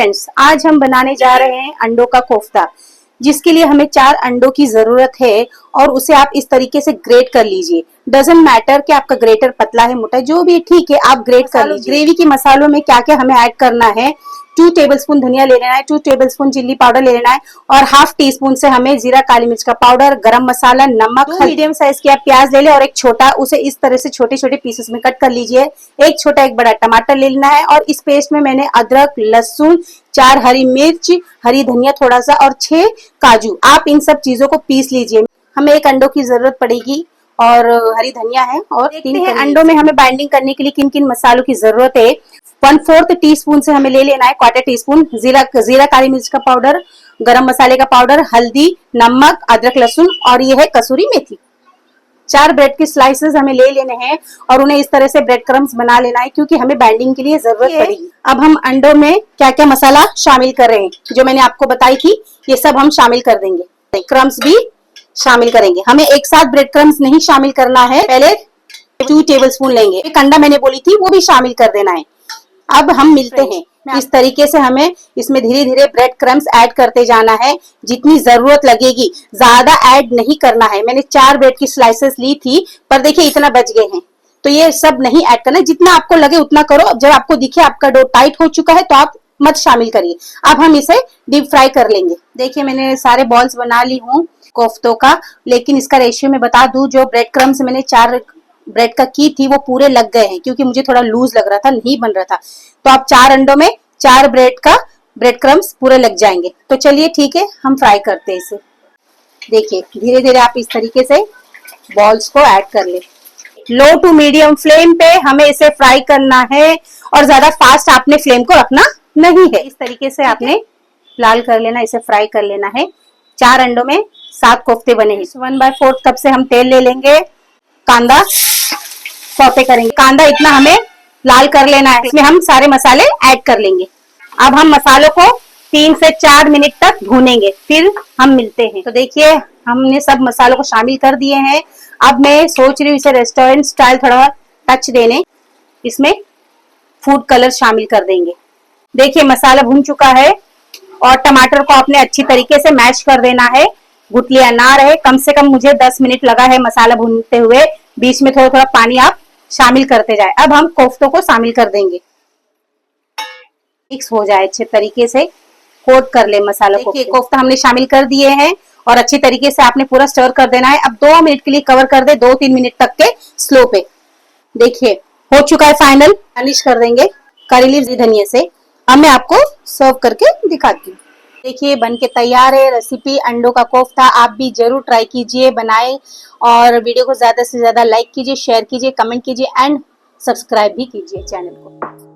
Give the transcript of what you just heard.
Friends, आज हम बनाने जा रहे हैं अंडों का कोफ्ता, जिसके लिए हमें 4 अंडों की जरूरत है और उसे आप इस तरीके से ग्रेट कर लीजिए। डजंट मैटर कि आपका ग्रेटर पतला है मोटा, जो भी ठीक है, आप ग्रेट कर लीजिए। ग्रेवी के मसालों में क्या क्या हमें ऐड करना है, 2 टेबलस्पून धनिया ले लेना है, 2 टेबलस्पून चिल्ली पाउडर ले लेना है और हाफ टी स्पून से हमें जीरा काली मिर्च का पाउडर, गरम मसाला, नमक, मीडियम साइज की आप प्याज ले ले और एक छोटा, उसे इस तरह से छोटे छोटे पीसेस में कट कर लीजिए। एक छोटा एक बड़ा टमाटर ले लेना है और इस पेस्ट में मैंने अदरक, लहसुन, 4 हरी मिर्च, हरी धनिया थोड़ा सा और 6 काजू, आप इन सब चीजों को पीस लीजिए। हमें एक अंडों की जरूरत पड़ेगी और हरी धनिया है और 3 अंडों में हमें बाइंडिंग करने के लिए किन किन मसालों की जरूरत है। 1/4 टीस्पून से हमें ले लेना है, 1/4 टीस्पून जीरा काली मिर्च का पाउडर, गरम मसाले का पाउडर, हल्दी, नमक, अदरक लहसुन और ये है कसूरी मेथी। 4 ब्रेड के स्लाइसेस हमें ले लेने हैं और उन्हें इस तरह से ब्रेड क्रम्स बना लेना है, क्योंकि हमें बाइंडिंग के लिए जरूरत पड़ेगी। अब हम अंडों में क्या क्या मसाला शामिल कर रहे हैं, जो मैंने आपको बताई थी, ये सब हम शामिल कर देंगे। क्रम्स भी शामिल करेंगे। हमें एक साथ ब्रेड क्रम्स नहीं शामिल करना है, पहले 2 टेबलस्पून लेंगे। एक अंडा मैंने बोली थी वो भी शामिल कर देना है। अब हम मिलते हैं। इस तरीके से हमें इसमें धीरे धीरे ब्रेड क्रम्स ऐड करते जाना है, जितनी जरूरत लगेगी, ज्यादा ऐड नहीं करना है। मैंने 4 ब्रेड की स्लाइसेस ली थी, पर देखिए इतना बच गए हैं, तो ये सब नहीं ऐड करना है। जितना आपको लगे उतना करो। जब आपको दिखे आपका डो टाइट हो चुका है तो आप मत शामिल करिए। अब हम इसे डीप फ्राई कर लेंगे। देखिए मैंने सारे बॉल्स बना ली हूँ कोफ्तों का, लेकिन इसका रेशियो मैं बता दूं, जो ब्रेड क्रम्स मैंने 4 ब्रेड का की थी वो पूरे लग गए हैं, क्योंकि मुझे थोड़ा लूज लग रहा था, नहीं बन रहा था। तो आप 4 अंडों में 4 ब्रेड क्रम्स पूरे लग जाएंगे। तो चलिए ठीक है, हम फ्राई करते हैं इसे। देखिए धीरे धीरे आप इस तरीके से बॉल्स को ऐड कर ले। लो टू मीडियम फ्लेम पे हमें इसे फ्राई करना है और ज्यादा फास्ट आपने फ्लेम को रखना नहीं है। इस तरीके से आपने लाल कर लेना, इसे फ्राई कर लेना है। 4 अंडों में 7 कोफ्ते बने हैं। 1/4 कप से हम तेल ले लेंगे। कांदा सौते करेंगे। कांदा इतना हमें लाल कर लेना है। इसमें हम सारे मसाले ऐड कर लेंगे। अब हम मसालों को 3 से 4 मिनट तक भूनेंगे, फिर हम मिलते हैं। तो देखिए हमने सब मसालों को शामिल कर दिए हैं। अब मैं सोच रही हूँ इसे रेस्टोरेंट स्टाइल थोड़ा टच देने, इसमें फूड कलर शामिल कर देंगे। देखिए मसाला भून चुका है और टमाटर को आपने अच्छी तरीके से मैश कर देना है, गुठलियां ना रहे। कम से कम मुझे 10 मिनट लगा है मसाला भूनते हुए। बीच में थोड़ा थोड़ा पानी आप शामिल करते जाए। अब हम कोफ्तों को शामिल कर देंगे, मिक्स हो जाए अच्छे तरीके से, कोट कर ले मसाला को। कोफ्ता हमने शामिल कर दिए हैं और अच्छी तरीके से आपने पूरा स्टर कर देना है। अब 2 मिनट के लिए कवर कर दे, 2-3 मिनट तक के स्लो पे। देखिए हो चुका है फाइनल। गार्निश कर देंगे करी लीव्स धनिया से। अब मैं आपको सर्व करके दिखाती हूँ। देखिए बन के तैयार है रेसिपी अंडों का कोफ्ता। आप भी जरूर ट्राई कीजिए, बनाएं और वीडियो को ज्यादा से ज्यादा लाइक कीजिए, शेयर कीजिए, कमेंट कीजिए एंड सब्सक्राइब भी कीजिए चैनल को।